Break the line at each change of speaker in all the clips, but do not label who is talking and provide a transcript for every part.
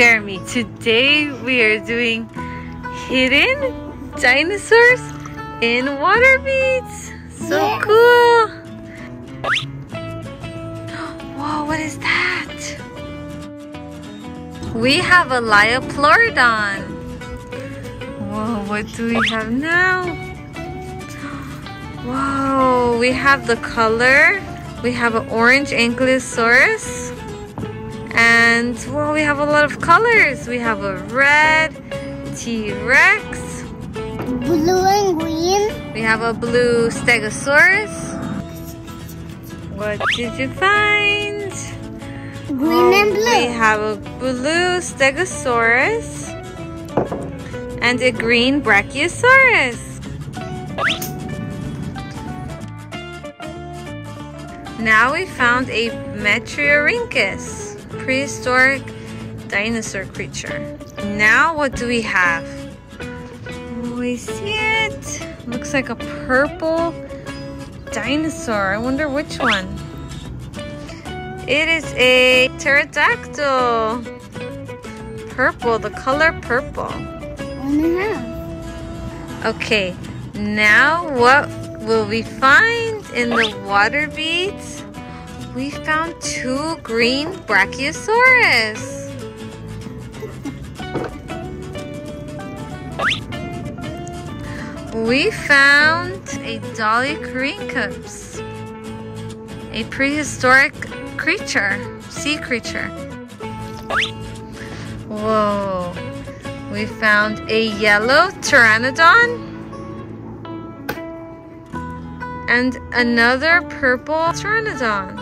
Jeremy. Today we are doing hidden dinosaurs in water beads. So cool. Whoa, what is that? We have a Liopleurodon. Whoa, what do we have now? Whoa, we have the color. We have an orange Ankylosaurus. And well, we have a lot of colors. We have a red T-Rex.
Blue and green.
We have a blue Stegosaurus. What did you find?
Green and blue.
We have a blue Stegosaurus and a green Brachiosaurus. Now we found a Metriorhynchus, prehistoric dinosaur creature. Now what do we have? Oh, we see it. Looks like a purple dinosaur. I wonder which one. It is a pterodactyl. Purple, the color purple. Okay, now what will we find in the water beads? We found two green Brachiosaurus. We found a Dolichorhynchus, a prehistoric creature, sea creature. Whoa. We found a yellow Pteranodon and another purple Pteranodon.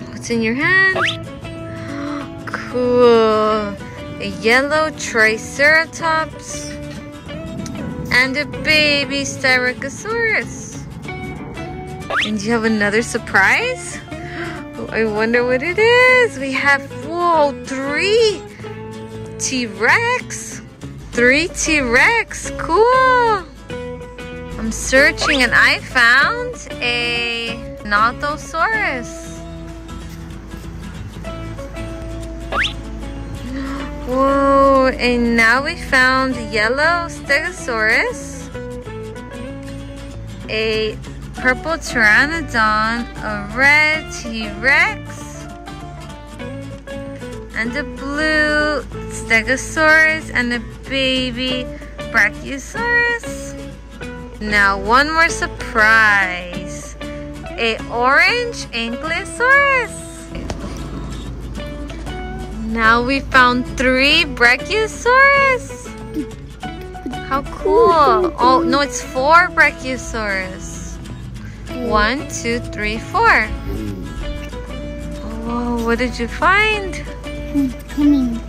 What's in your hand? Cool. A yellow Triceratops and a baby Styracosaurus. And you have another surprise? Oh, I wonder what it is. We have, whoa, 3 T-Rex. 3 T-Rex, cool. I'm searching and I found a Nothosaurus. Whoa, and now we found yellow Stegosaurus, a purple Pteranodon, a red T-Rex, and a blue Stegosaurus, and a baby Brachiosaurus. Now one more surprise, a orange Ankylosaurus. Now we found 3 Brachiosaurus. How cool. Oh, no, it's 4 Brachiosaurus. 1, 2, 3, 4. Whoa, what did you find?
Coming.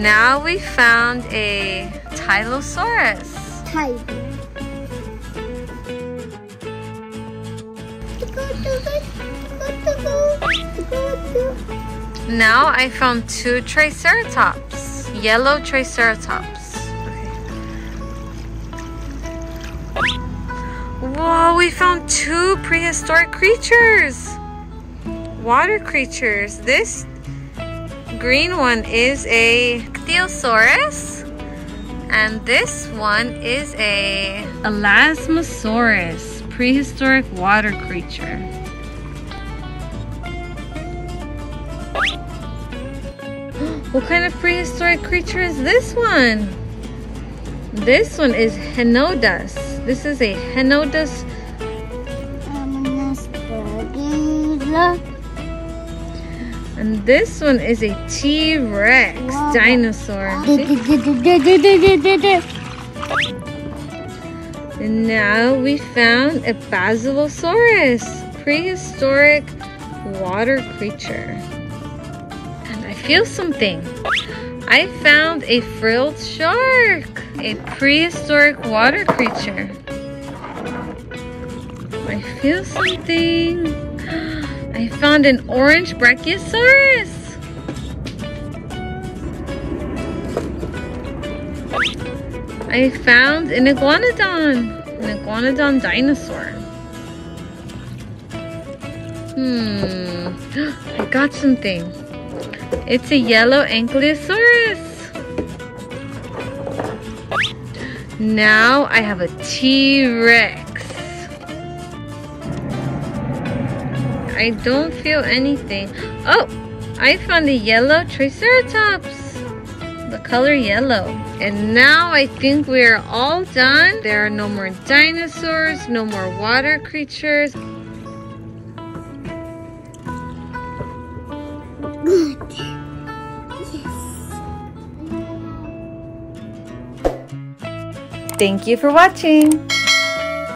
Now we found a Tylosaurus. Now I found 2 Triceratops, yellow Triceratops. Okay. Whoa, we found 2 prehistoric creatures, water creatures. This green one is a Ichthyosaurus, and this one is a Elasmosaurus, prehistoric water creature. What kind of prehistoric creature is this one? This one is Henodus. This is a Henodus. And this one is a T-Rex dinosaur. And now we found a Basilosaurus, prehistoric water creature. And I feel something. I found a frilled shark, a prehistoric water creature. I feel something. I found an orange Brachiosaurus. I found an iguanodon dinosaur. I got something. It's a yellow ankylosaurus. Now I have a T-Rex. I don't feel anything. Oh, I found a yellow Triceratops. The color yellow. And now I think we're all done. There are no more dinosaurs, no more water creatures.
Good. Yes.
Thank you for watching.